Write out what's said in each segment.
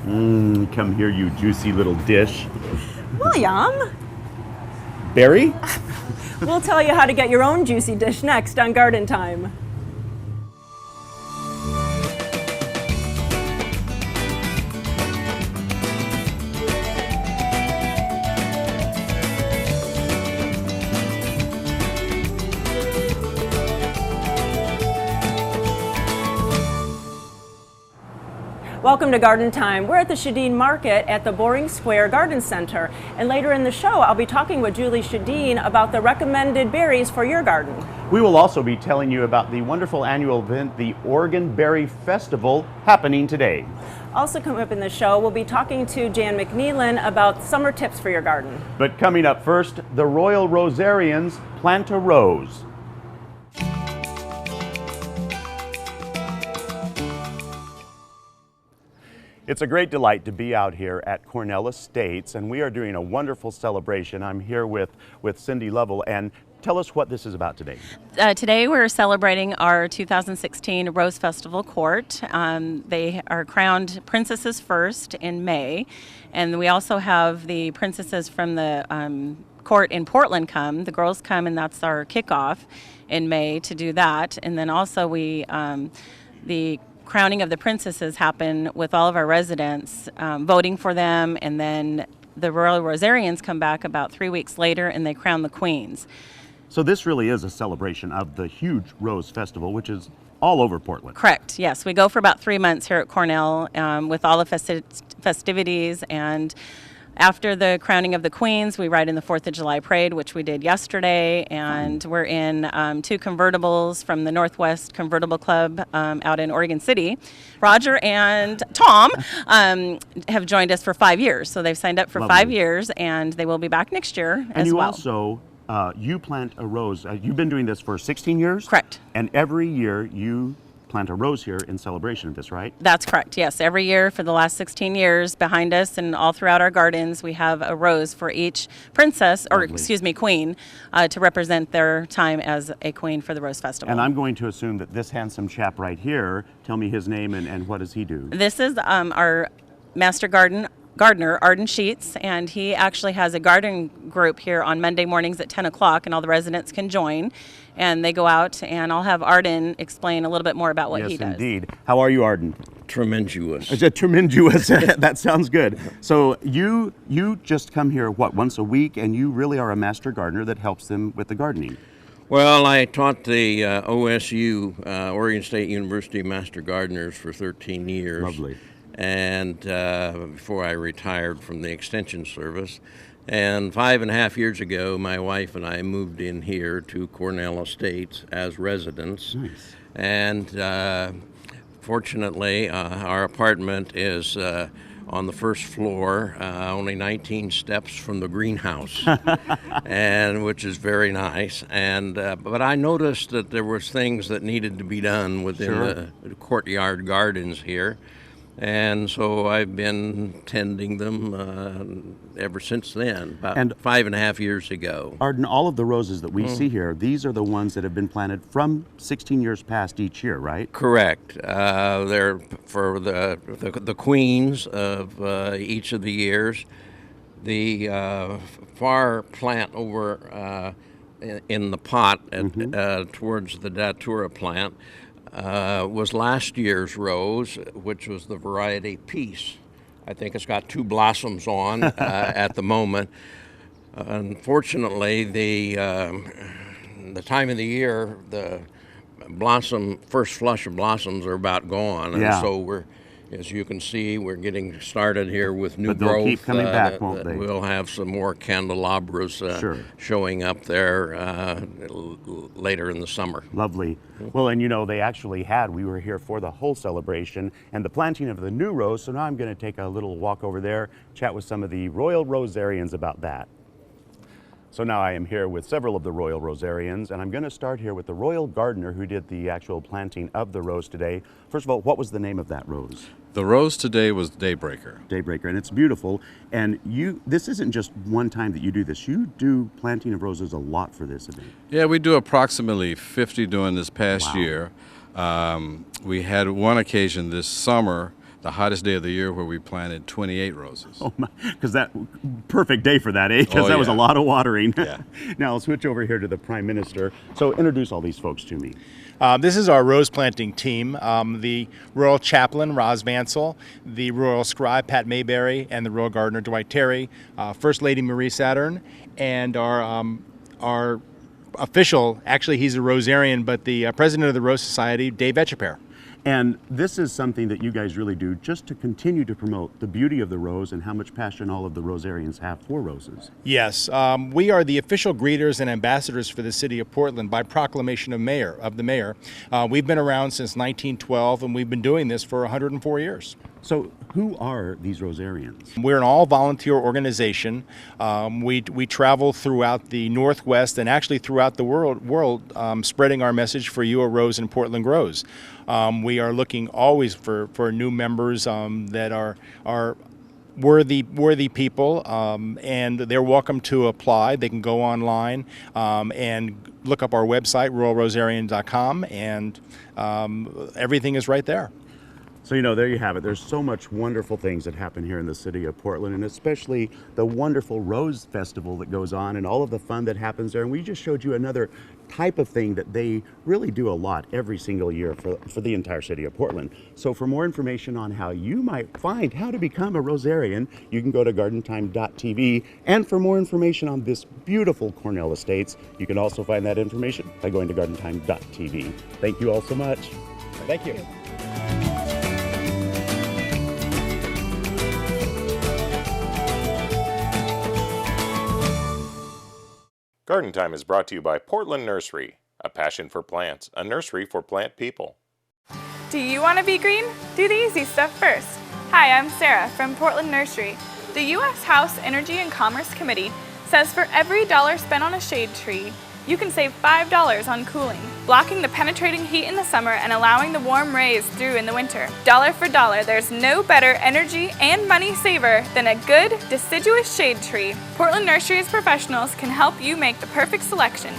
Come here, you juicy little dish. William, Barry? we'll tell you how to get your own juicy dish next on Garden Time. Welcome to Garden Time. We're at the Shadeen Market at the Boring Square Garden Center. And later in the show, I'll be talking with Julie Shadeen about the recommended berries for your garden. We will also be telling you about the wonderful annual event, the Oregon Berry Festival, happening today. Also coming up in the show, we'll be talking to Jan McNeilin about summer tips for your garden. But coming up first, the Royal Rosarians plant a rose. It's a great delight to be out here at Cornell Estates, and we are doing a wonderful celebration. I'm here with Cindy Lovell, and tell us what this is about today. Today we're celebrating our 2016 Rose Festival Court. They are crowned princesses first in May, and we also have the princesses from the court in Portland come. The girls come, and that's our kickoff in May to do that. And then also the crowning of the princesses happen with all of our residents voting for them, and then the Royal Rosarians come back about 3 weeks later and they crown the queens. So this really is a celebration of the huge Rose Festival, which is all over Portland. Correct, yes. We go for about 3 months here at Cornell with all the festivities, and after the crowning of the queens, we ride in the 4th of July parade, which we did yesterday, and we're in 2 convertibles from the Northwest Convertible Club out in Oregon City. Roger and Tom have joined us for 5 years, so they've signed up for Lovely. 5 years, and they will be back next year And as you well. also, you plant a rose. You've been doing this for 16 years? Correct. And every year you plant a rose here in celebration of this, right? That's correct, yes. Every year for the last 16 years, behind us and all throughout our gardens, we have a rose for each princess, or Lovely. excuse me, queen, to represent their time as a queen for the Rose Festival. And I'm going to assume that this handsome chap right here, tell me his name and what does he do? This is our master gardener, Arden Sheets, and he actually has a garden group here on Monday mornings at 10 o'clock, and all the residents can join. And they go out, and I'll have Arden explain a little bit more about what he does. Yes, indeed. How are you, Arden? Tremendous. Is it tremendous? That sounds good. So you just come here, what, once a week, and you really are a master gardener that helps them with the gardening. Well, I taught the OSU, Oregon State University Master Gardeners for 13 years. Lovely. And before I retired from the Extension Service. And 5.5 years ago, my wife and I moved in here to Cornell Estates as residents. Nice. And fortunately, our apartment is on the first floor, only 19 steps from the greenhouse, and which is very nice. And but I noticed that there was things that needed to be done within Sure. the courtyard gardens here. And so I've been tending them ever since then, about And 5.5 years ago. Arden, all of the roses that we see here, these are the ones that have been planted from 16 years past each year, right? Correct. They're for the queens of each of the years. The far plant over in the pot towards the Datura plant was last year's rose, which was the variety Peace. I think it's got 2 blossoms on at the moment. Unfortunately, the time of the year, the first flush of blossoms are about gone, and Yeah. so we're, as you can see, we're getting started here with new But they'll growth. keep coming back, won't they? We'll have some more candelabras Sure. showing up there later in the summer. Lovely. Well, and we were here for the whole celebration and the planting of the new rose, so now I'm going to take a little walk over there, chat with some of the Royal Rosarians about that. So now I am here with several of the Royal Rosarians, and I'm going to start here with the Royal Gardener who did the actual planting of the rose today. First of all, what was the name of that rose? The rose today was Daybreaker. Daybreaker, and it's beautiful. And this isn't just one time that you do this. You do planting of roses a lot for this event. Yeah, we do approximately 50 during this past Wow. year. We had one occasion this summer the hottest day of the year where we planted 28 roses. Oh my, because that perfect day for that, eh? Because Oh, that was a yeah. lot of watering. Yeah. Now I'll switch over here to the Prime Minister. So introduce all these folks to me. This is our rose planting team, the Royal Chaplain, Roz Vansel, the Royal Scribe, Pat Mayberry, and the Royal Gardener, Dwight Terry, First Lady Marie Saturn, and our official, actually he's a Rosarian, but the president of the Rose Society, Dave Etcheper. And this is something that you guys really do just to continue to promote the beauty of the rose and how much passion all of the Rosarians have for roses. Yes, we are the official greeters and ambassadors for the city of Portland by proclamation of the mayor. We've been around since 1912, and we've been doing this for 104 years. So who are these Rosarians? We're an all-volunteer organization. We travel throughout the Northwest and actually throughout the world spreading our message for You a Rose and Portland Grows. We are looking always for new members that are worthy people, and they're welcome to apply. They can go online and look up our website, royalrosarian.com, and everything is right there. So, you know, there you have it. There's so much wonderful things that happen here in the city of Portland, and especially the wonderful Rose Festival that goes on and all of the fun that happens there. And we just showed you another type of thing that they really do a lot every single year for the entire city of Portland. So for more information on how you might find how to become a Rosarian, you can go to gardentime.tv. And for more information on this beautiful Cornell Estates, you can also find that information by going to gardentime.tv. Thank you all so much. Thank you. Garden Time is brought to you by Portland Nursery, a passion for plants, a nursery for plant people. Do you want to be green? Do the easy stuff first. Hi, I'm Sarah from Portland Nursery. The U.S. House Energy and Commerce Committee says for every $1 spent on a shade tree, you can save $5 on cooling, blocking the penetrating heat in the summer and allowing the warm rays through in the winter. Dollar for dollar, there's no better energy and money saver than a good, deciduous shade tree. Portland Nursery's professionals can help you make the perfect selection.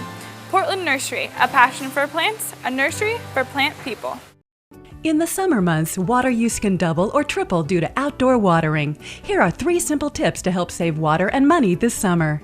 Portland Nursery, a passion for plants, a nursery for plant people. In the summer months, water use can double or triple due to outdoor watering. Here are 3 simple tips to help save water and money this summer.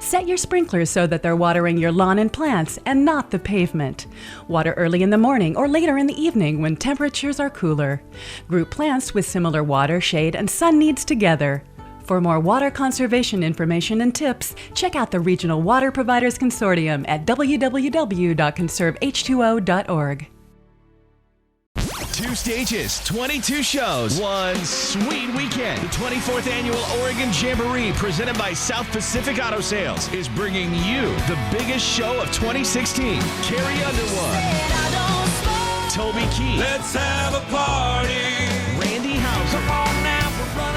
Set your sprinklers so that they're watering your lawn and plants and not the pavement. Water early in the morning or later in the evening when temperatures are cooler. Group plants with similar water, shade, and sun needs together. For more water conservation information and tips, check out the Regional Water Providers Consortium at www.conserveh2o.org. 2 stages, 22 shows, one sweet weekend. The 24th Annual Oregon Jamboree, presented by South Pacific Auto Sales, is bringing you the biggest show of 2016. Carrie Underwood, Toby Keith, let's have a party, Randy Houser, come on now,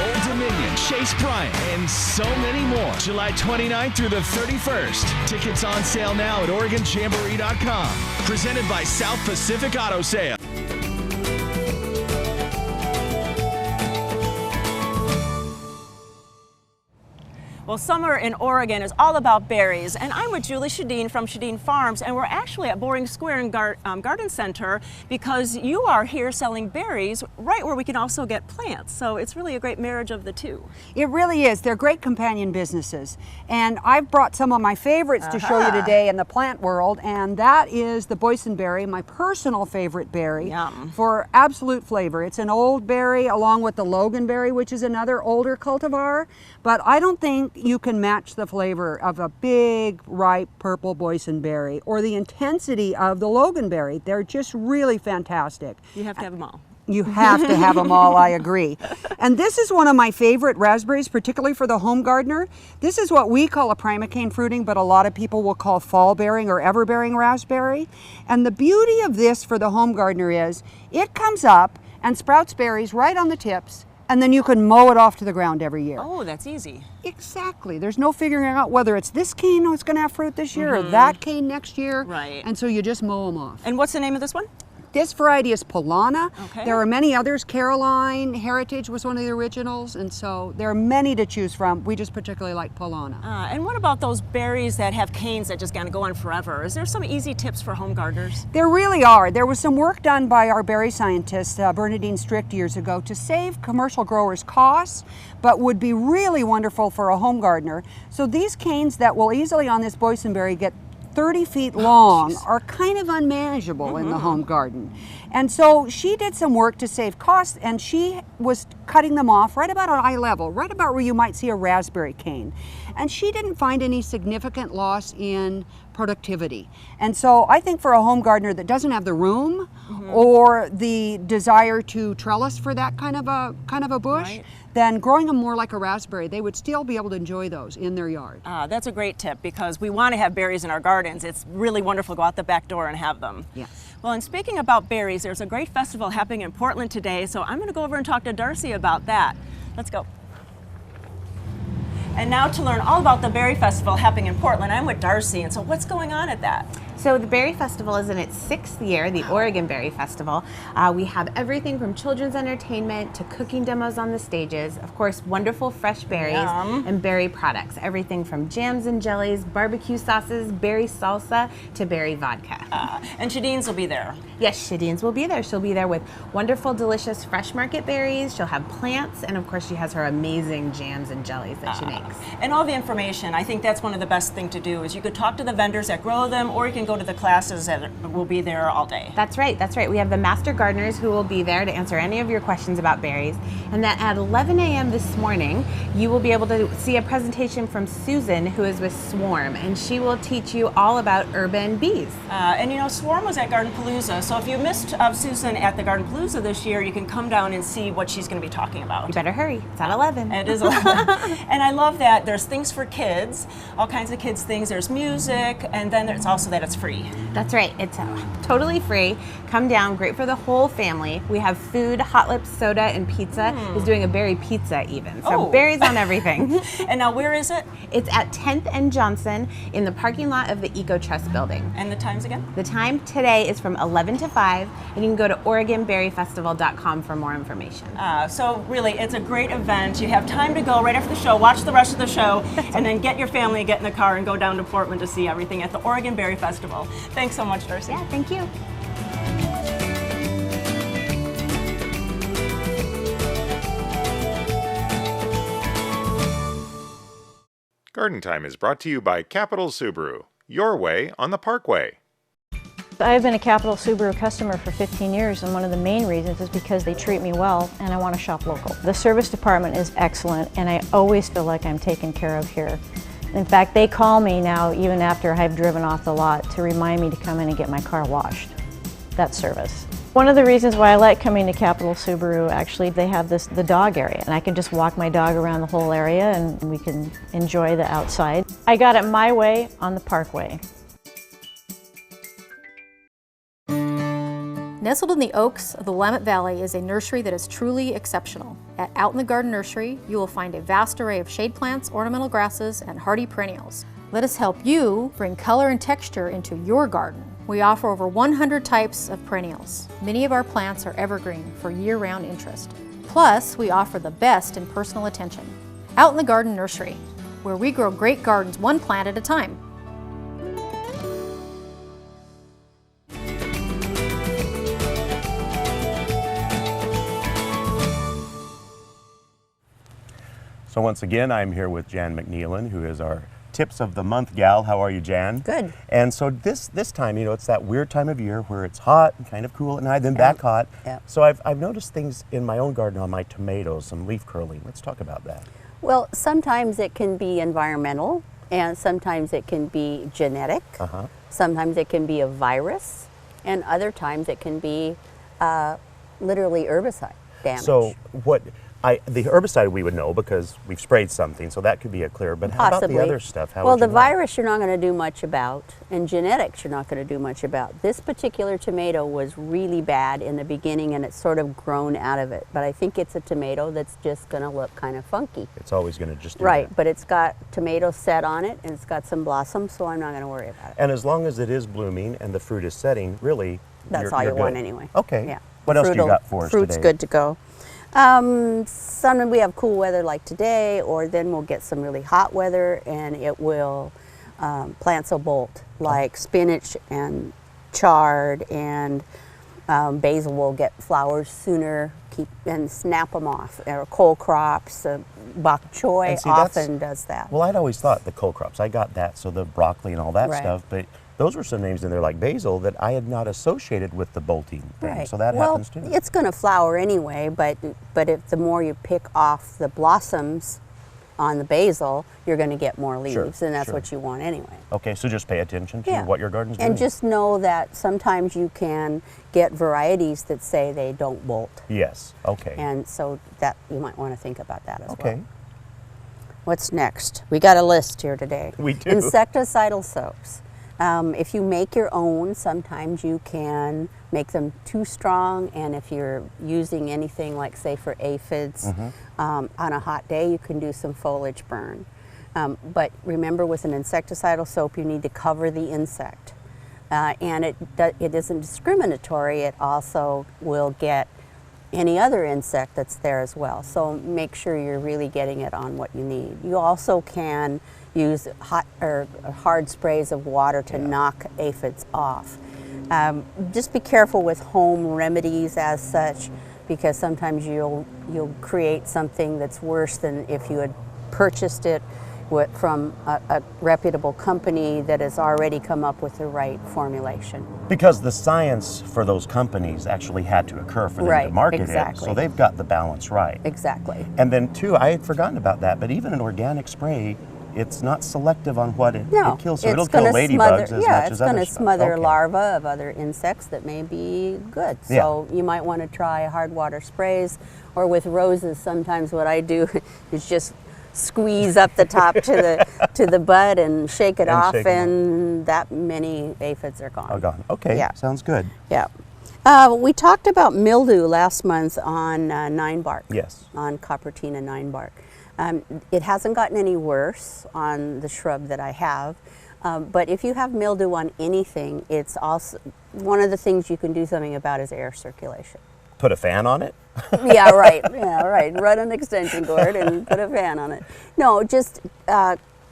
Old Dominion, Chase Bryant, and so many more. July 29th through the 31st. Tickets on sale now at OregonJamboree.com. Presented by South Pacific Auto Sales. Well, summer in Oregon is all about berries, and I'm with Julie Shadeen from Shadeen Farms, and we're actually at Boring Square and Garden Center because you are here selling berries right where we can also get plants. So it's really a great marriage of the two. It really is. They're great companion businesses, and I've brought some of my favorites to show you today in the plant world, and that is the boysenberry, my personal favorite berry. Yum. For absolute flavor. It's an old berry along with the loganberry, which is another older cultivar, but I don't think you can match the flavor of a big, ripe purple boysenberry or the intensity of the loganberry. They're just really fantastic. You have to have them all. You have to have them all, I agree. And this is one of my favorite raspberries, particularly for the home gardener. This is what we call a primocane fruiting, but a lot of people will call fall bearing or ever bearing raspberry. And the beauty of this for the home gardener is it comes up and sprouts berries right on the tips, and then you can mow it off to the ground every year. Oh, that's easy. Exactly. There's no figuring out whether it's this cane that's going to have fruit this year or that cane next year. Right. And so you just mow them off. And what's the name of this one? This variety is Polana. Okay. There are many others. Caroline Heritage was one of the originals, and so there are many to choose from. We just particularly like Polana. And what about those berries that have canes that just kind of go on forever? Is there some easy tips for home gardeners? There really are. There was some work done by our berry scientist, Bernadine Strict, years ago to save commercial growers costs, but would be really wonderful for a home gardener. So these canes that will easily on this boysenberry get 30 feet long are kind of unmanageable in the home garden. And so she did some work to save costs, and she was cutting them off right about at eye level, right about where you might see a raspberry cane. And she didn't find any significant loss in productivity. And so I think for a home gardener that doesn't have the room or the desire to trellis for that kind of a bush, then growing them more like a raspberry, they would still be able to enjoy those in their yard. That's a great tip because we want to have berries in our gardens. It's really wonderful to go out the back door and have them. Yes. Well, and speaking about berries, there's a great festival happening in Portland today, so I'm going to go over and talk to Darcy about that. Let's go. And now to learn all about the Berry Festival happening in Portland, I'm with Darcy. And so what's going on at that? So the Berry Festival is in its 6th year, the Oregon Berry Festival. We have everything from children's entertainment to cooking demos on the stages. Of course, wonderful fresh berries and berry products. Everything from jams and jellies, barbecue sauces, berry salsa to berry vodka. And Shadine's will be there. Yes, Shadine's will be there. She'll be there with wonderful, delicious fresh market berries. She'll have plants, and of course, she has her amazing jams and jellies that she makes. And all the information, I think that's one of the best things to do is you could talk to the vendors that grow them, or you can go to the classes that will be there all day. That's right, that's right. We have the master gardeners who will be there to answer any of your questions about berries. And then at 11 a.m. this morning, you will be able to see a presentation from Susan, who is with Swarm, and she will teach you all about urban bees. And you know, Swarm was at Garden Palooza, so if you missed Susan at the Garden Palooza this year, you can come down and see what she's going to be talking about. You better hurry, it's at 11. It is 11. And I love that there's things for kids, all kinds of kids things. There's music, and then there's also that it's free. That's right, it's totally free. Come down, great for the whole family. We have food, hot lips, soda, and pizza. Is doing a berry pizza even. So berries on everything. And now where is it? It's at 10th and Johnson in the parking lot of the Eco Trust building. And the times again? The time today is from 11 to 5, and you can go to OregonBerryFestival.com for more information. So really, it's a great event. You have time to go right after the show, watch the rest of the show, and then get your family, get in the car, and go down to Portland to see everything at the Oregon Berry Festival. Thanks so much, Darcy. Yeah, thank you. Garden Time is brought to you by Capital Subaru, your way on the Parkway. I've been a Capital Subaru customer for 15 years, and one of the main reasons is because they treat me well and I want to shop local. The service department is excellent, and I always feel like I'm taken care of here. In fact, they call me now even after I've driven off the lot to remind me to come in and get my car washed. That's service. One of the reasons why I like coming to Capital Subaru, actually, they have the dog area, and I can just walk my dog around the whole area and we can enjoy the outside. I got it my way on the Parkway. Nestled in the oaks of the Willamette Valley is a nursery that is truly exceptional. At Out in the Garden Nursery, you will find a vast array of shade plants, ornamental grasses, and hardy perennials. Let us help you bring color and texture into your garden. We offer over 100 types of perennials. Many of our plants are evergreen for year-round interest. Plus, we offer the best in personal attention. Out in the Garden Nursery, where we grow great gardens one plant at a time. So once again, I'm here with Jan McNeilin, who is our Tips of the Month gal. How are you, Jan? Good. And so this time, you know, it's that weird time of year where it's hot and kind of cool at night, then back hot. Yeah. So I've noticed things in my own garden on my tomatoes, some leaf curling. Let's talk about that. Well, sometimes it can be environmental, and sometimes it can be genetic. Sometimes it can be a virus, and other times it can be literally herbicide damage. So the herbicide we would know because we've sprayed something, so that could be a clear, but how about the other stuff? How well, would you the know? virus you're not going to do much about, and genetics you're not going to do much about. This particular tomato was really bad in the beginning, and it's sort of grown out of it, but I think it's a tomato that's just going to look kind of funky. It's always going to just do Right, that. but it's got tomato set on it, and it's got some blossom, so I'm not going to worry about it. And as long as it is blooming and the fruit is setting, really, that's all you want anyway. Okay. Yeah. What else do you got for us Fruit's today? good to go. Some we have cool weather like today, or then we'll get some really hot weather, and it will plants will bolt, like spinach and chard, and basil will get flowers sooner. And snap them off. Or cole crops, bok choy And see, often does that. Well, I'd always thought the cole crops, I got that, so the broccoli and all that Right. stuff, but those were some names in there like basil that I had not associated with the bolting thing, Right. so that well, happens too. It's going to flower anyway, but if the more you pick off the blossoms on the basil, you're going to get more leaves, Sure, and that's sure. what you want anyway. Okay, so just pay attention to Yeah. what your garden's doing. And just know that sometimes you can get varieties that say they don't bolt. Yes, okay. And so that you might want to think about that as well. Okay. What's next? We got a list here today. We do. Insecticidal soaps. If you make your own, sometimes you can make them too strong, and if you're using anything like, say, for aphids, on a hot day, you can do some foliage burn. But remember, with an insecticidal soap, you need to cover the insect. And it isn't discriminatory. It also will get any other insect that's there as well. So make sure you're really getting it on what you need. You also can use hot or hard sprays of water to knock aphids off. Just be careful with home remedies as such, because sometimes you'll create something that's worse than if you had purchased it from a reputable company that has already come up with the right formulation. Because the science for those companies actually had to occur for them to market it, so they've got the balance right. Exactly. And then too, I had forgotten about that, but even an organic spray, it's not selective on what it kills, so it'll kill ladybugs as much as it's going other to stuff. smother Okay. larvae of other insects that may be good. So you might want to try hard water sprays, or with roses, sometimes what I do is just squeeze up the top to the bud and shake it off, and that many aphids are gone. Oh, gone. Okay, Yeah. sounds good. Yeah. We talked about mildew last month on 9-bark. Yes. On Coppertina 9-bark. It hasn't gotten any worse on the shrub that I have, but if you have mildew on anything, it's also one of the things you can do something about is air circulation. Put a fan on it? Yeah, right. Yeah, right. Run an extension cord and put a fan on it. No, just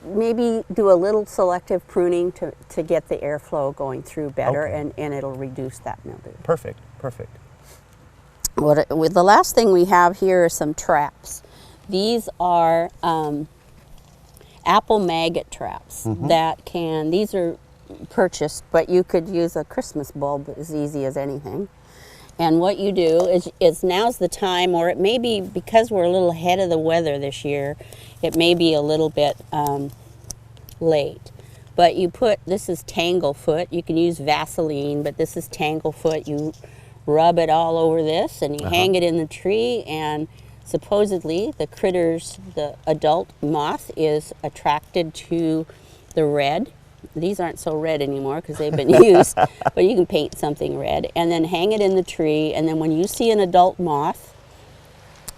maybe do a little selective pruning to get the airflow going through better, and it'll reduce that mildew. Perfect, perfect. With the last thing we have here are some traps. These are apple maggot traps these are purchased, but you could use a Christmas bulb as easy as anything. And what you do is now's the time, or it may be because we're a little ahead of the weather this year, it may be a little bit late. But you this is tanglefoot. You can use Vaseline, but this is tanglefoot. You rub it all over this, and you hang it in the tree, and supposedly the critters, the adult moth, is attracted to the red. These aren't so red anymore because they've been used, but you can paint something red and then hang it in the tree, and then when you see an adult moth,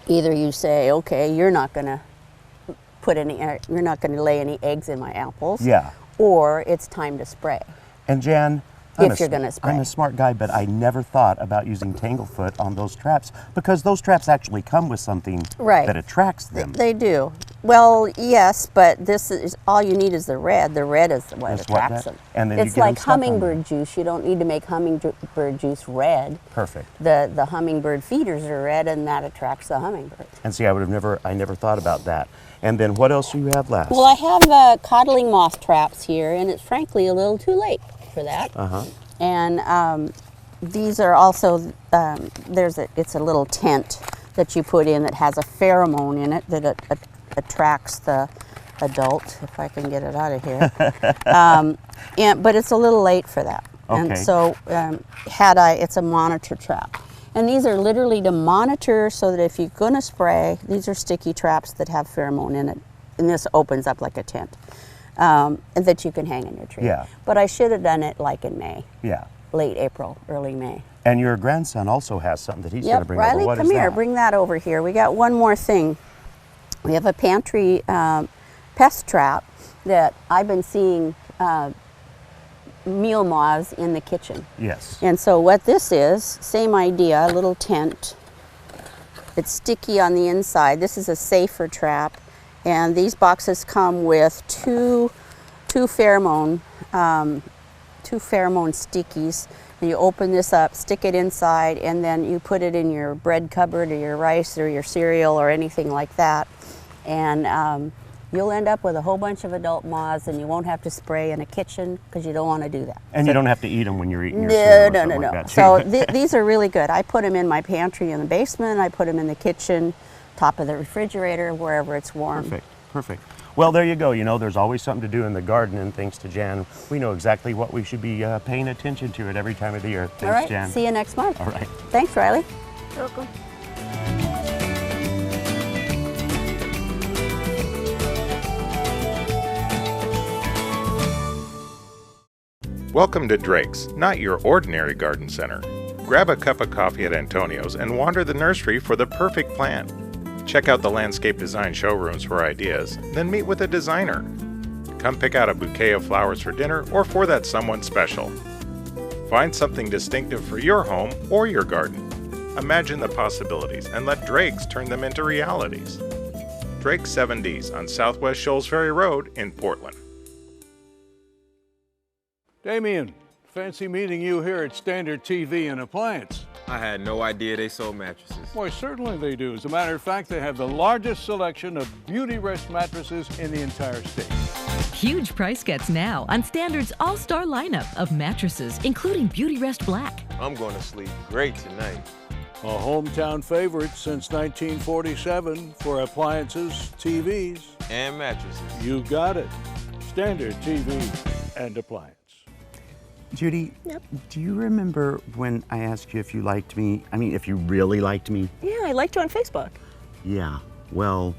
either you say, okay, you're not going to lay any eggs in my apples, or it's time to spray. And Jan, if you're going to spray. I'm a smart guy, but I never thought about using tanglefoot on those traps, because those traps actually come with something that attracts them. They do. Well, yes, but this is all you need is the red. The red is what attracts them. And then it's like hummingbird juice. You don't need to make hummingbird juice red. Perfect. The hummingbird feeders are red, and that attracts the hummingbird. And see, I never thought about that. And then what else do you have last? Well, I have codling moth traps here, and it's frankly a little too late for that. And these are also it's a little tent that you put in that has a pheromone in it that attracts the adult, if I can get it out of here. But it's a little late for that. Okay. And so it's a monitor trap. And these are literally to monitor, so that if you're going to spray, these are sticky traps that have pheromone in it. And this opens up like a tent. And that you can hang in your tree. Yeah. But I should have done it like in May. Yeah. Late April, early May. And your grandson also has something that he's going to bring Riley, over. What come is here, that? bring that over here. We got one more thing. We have a pantry pest trap that I've been seeing meal moths in the kitchen. Yes. And so what this is, same idea, a little tent. It's sticky on the inside. This is a safer trap. And these boxes come with two pheromone stickies. And you open this up, stick it inside, and then you put it in your bread cupboard or your rice or your cereal or anything like that. And you'll end up with a whole bunch of adult moths, and you won't have to spray in a kitchen because you don't want to do that. And so, you don't have to eat them when you're eating your cereal or something like that, too. So these are really good. I put them in my pantry in the basement. I put them in the kitchen, top of the refrigerator, wherever it's warm. Perfect, perfect. Well, there you go. You know, there's always something to do in the garden, and thanks to Jan, we know exactly what we should be paying attention to at every time of the year. Thanks, All right, Jan. see you next month. All right. Thanks, Riley. You're welcome. Welcome to Drake's, not your ordinary garden center. Grab a cup of coffee at Antonio's and wander the nursery for the perfect plant. Check out the landscape design showrooms for ideas, then meet with a designer. Come pick out a bouquet of flowers for dinner or for that someone special. Find something distinctive for your home or your garden. Imagine the possibilities and let Drake's turn them into realities. Drake's 7Ds on Southwest Shoals Ferry Road in Portland. Damien, fancy meeting you here at Standard TV and Appliance. I had no idea they sold mattresses. Why, certainly they do. As a matter of fact, they have the largest selection of Beauty Rest mattresses in the entire state. Huge price cuts now on Standard's all-star lineup of mattresses, including Beauty Rest Black. I'm going to sleep great tonight. A hometown favorite since 1947 for appliances, TVs, and mattresses. You got it. Standard TV and Appliance. Judy, Yep. Do you remember when I asked you if you liked me? I mean, if you really liked me? Yeah, I liked you on Facebook. Yeah, well,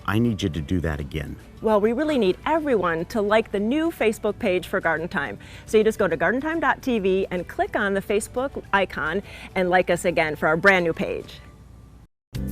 I need you to do that again. Well, we really need everyone to like the new Facebook page for Garden Time. So you just go to gardentime.tv and click on the Facebook icon and like us again for our brand new page.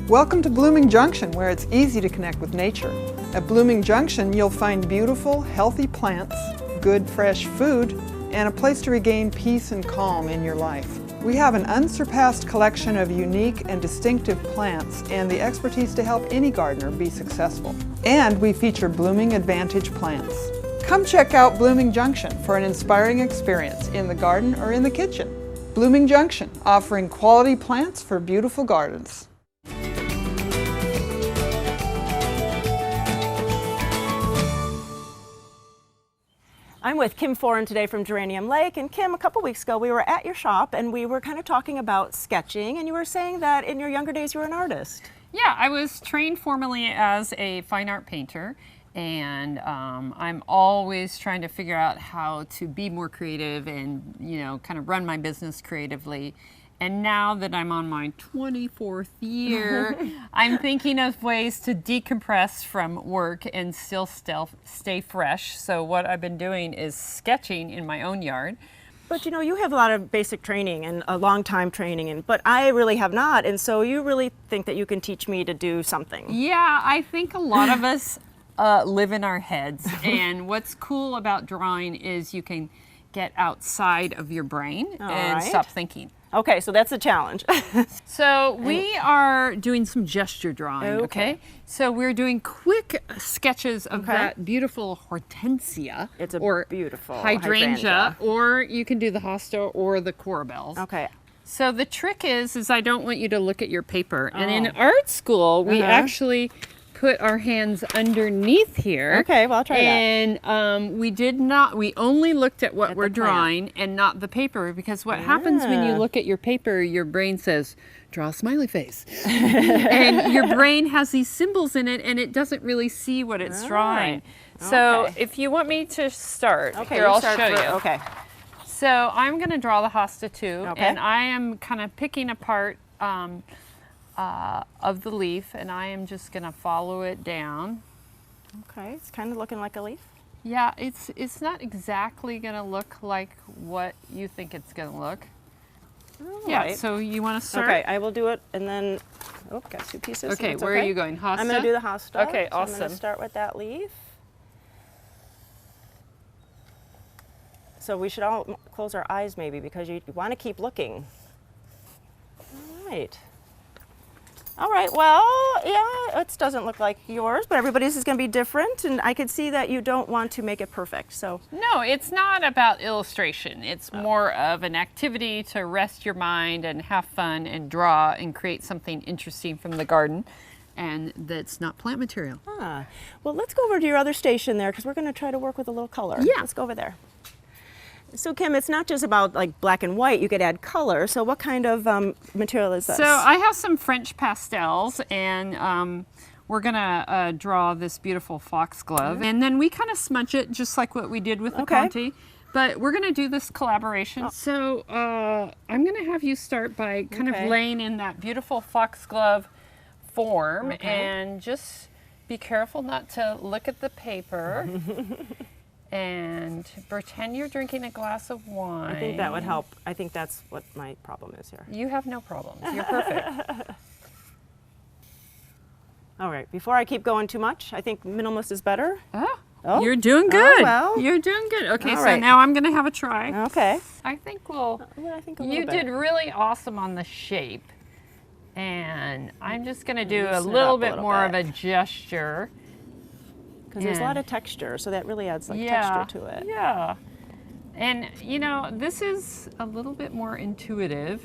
Welcome to Blooming Junction, where it's easy to connect with nature. At Blooming Junction, you'll find beautiful, healthy plants, good, fresh food, and a place to regain peace and calm in your life. We have an unsurpassed collection of unique and distinctive plants and the expertise to help any gardener be successful. And we feature Blooming Advantage plants. Come check out Blooming Junction for an inspiring experience in the garden or in the kitchen. Blooming Junction, offering quality plants for beautiful gardens. I'm with Kim Foran today from Geranium Lake. And Kim, a couple weeks ago we were at your shop and we were kind of talking about sketching, and you were saying that in your younger days you were an artist. Yeah, I was trained formally as a fine art painter, and I'm always trying to figure out how to be more creative and, you know, kind of run my business creatively. And now that I'm on my 24th year, I'm thinking of ways to decompress from work and still stay fresh. So what I've been doing is sketching in my own yard. But you know, you have a lot of basic training and a long time training, but I really have not. And so you really think that you can teach me to do something? Yeah, I think a lot of us live in our heads. And what's cool about drawing is you can get outside of your brain and stop thinking. Okay, so that's a challenge. So we are doing some gesture drawing, okay? So we're doing quick sketches of that beautiful hortensia. It's a or beautiful hydrangea, or you can do the hosta or the corabels. Okay. So the trick is I don't want you to look at your paper. And in art school, we actually put our hands underneath here. Okay, well, I'll try that. And we only looked at what we're drawing and not the paper, because what happens when you look at your paper, your brain says, draw a smiley face. And your brain has these symbols in it and it doesn't really see what it's drawing. So if you want me to start, here, I'll show you. Okay. So I'm going to draw the hosta too, and I am kind of picking apart of the leaf, and I am just going to follow it down. Okay, it's kind of looking like a leaf. Yeah, it's not exactly going to look like what you think it's going to look. Yeah, so you want to start? Okay, I will do it, and then, got two pieces. Okay, where are you going? Hosta? I'm going to do the hosta. Okay, so awesome. I'm going to start with that leaf. So we should all close our eyes maybe because you want to keep looking. All right. All right, well, yeah, it doesn't look like yours, but everybody's is going to be different, and I can see that you don't want to make it perfect, so. No, it's not about illustration. It's more of an activity to rest your mind and have fun and draw and create something interesting from the garden, and that's not plant material. Ah, well, let's go over to your other station there, because we're going to try to work with a little color. Yeah. Let's go over there. So Kim, it's not just about like black and white, you could add color. So what kind of material is this? So I have some French pastels, and we're gonna draw this beautiful foxglove. And then we kind of smudge it just like what we did with the Conti. But we're gonna do this collaboration. So I'm gonna have you start by kind of laying in that beautiful foxglove form, and just be careful not to look at the paper. And pretend you're drinking a glass of wine. I think that would help. I think that's what my problem is here. You have no problems. You're perfect. All right, before I keep going too much, I think minimalist is better. Oh, you're doing good. Oh, well. You're doing good. Okay, All so right. now I'm going to have a try. Okay. I think we'll. I think you did really awesome on the shape. And I'm just going to do a Loosen it little up a bit little more bit. of a gesture. Because there's a lot of texture, so that really adds like Yeah, texture to it. Yeah. And you know, this is a little bit more intuitive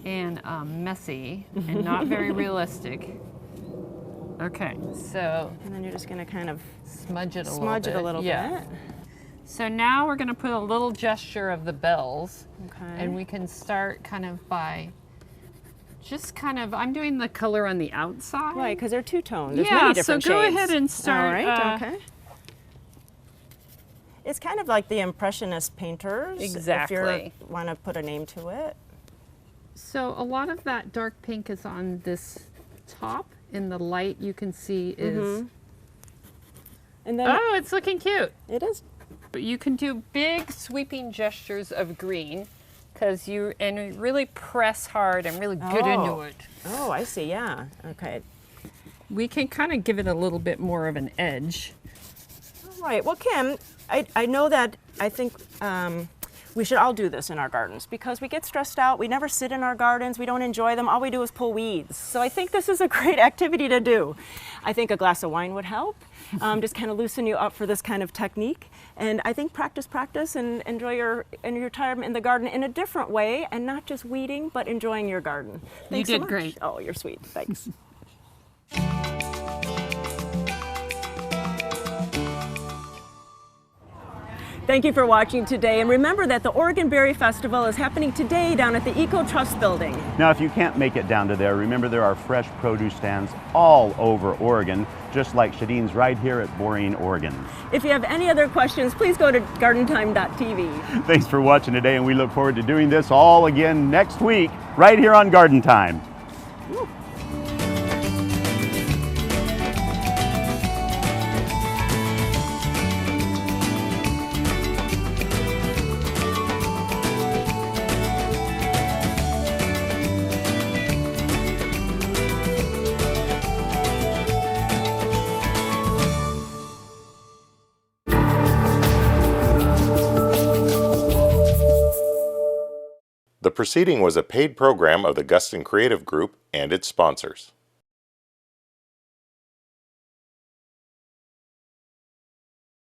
and messy and not very realistic. Okay, so. And then you're just going to kind of smudge it a smudge it a little yeah. bit. So now we're going to put a little gesture of the bells. Okay. And we can start kind of by just kind of, I'm doing the color on the outside. Right, because they're two-tone. There's yeah, many different so go shades. ahead and start. All right, okay. It's kind of like the Impressionist painters. Exactly. If you want to put a name to it. So a lot of that dark pink is on this top, and the light you can see is. And then oh, it's looking cute. It is. But you can do big sweeping gestures of green, because you really press hard and really get into it. Oh, I see. Yeah. Okay. We can kind of give it a little bit more of an edge. All right. Well, Kim, I know that I think we should all do this in our gardens because we get stressed out. We never sit in our gardens. We don't enjoy them. All we do is pull weeds. So I think this is a great activity to do. I think a glass of wine would help. Just kind of loosen you up for this kind of technique. And I think practice, and enjoy your time in the garden in a different way, and not just weeding, but enjoying your garden. Thanks You so did much. great. Oh, you're sweet. Thanks. Thank you for watching today, and remember that the Oregon Berry Festival is happening today down at the Eco Trust Building. Now, if you can't make it down to there, remember there are fresh produce stands all over Oregon, just like Shadine's right here at Boring, Oregon. If you have any other questions, please go to gardentime.tv. Thanks for watching today, and we look forward to doing this all again next week, right here on Garden Time. Woo. The proceeding was a paid program of the Guston Creative Group and its sponsors.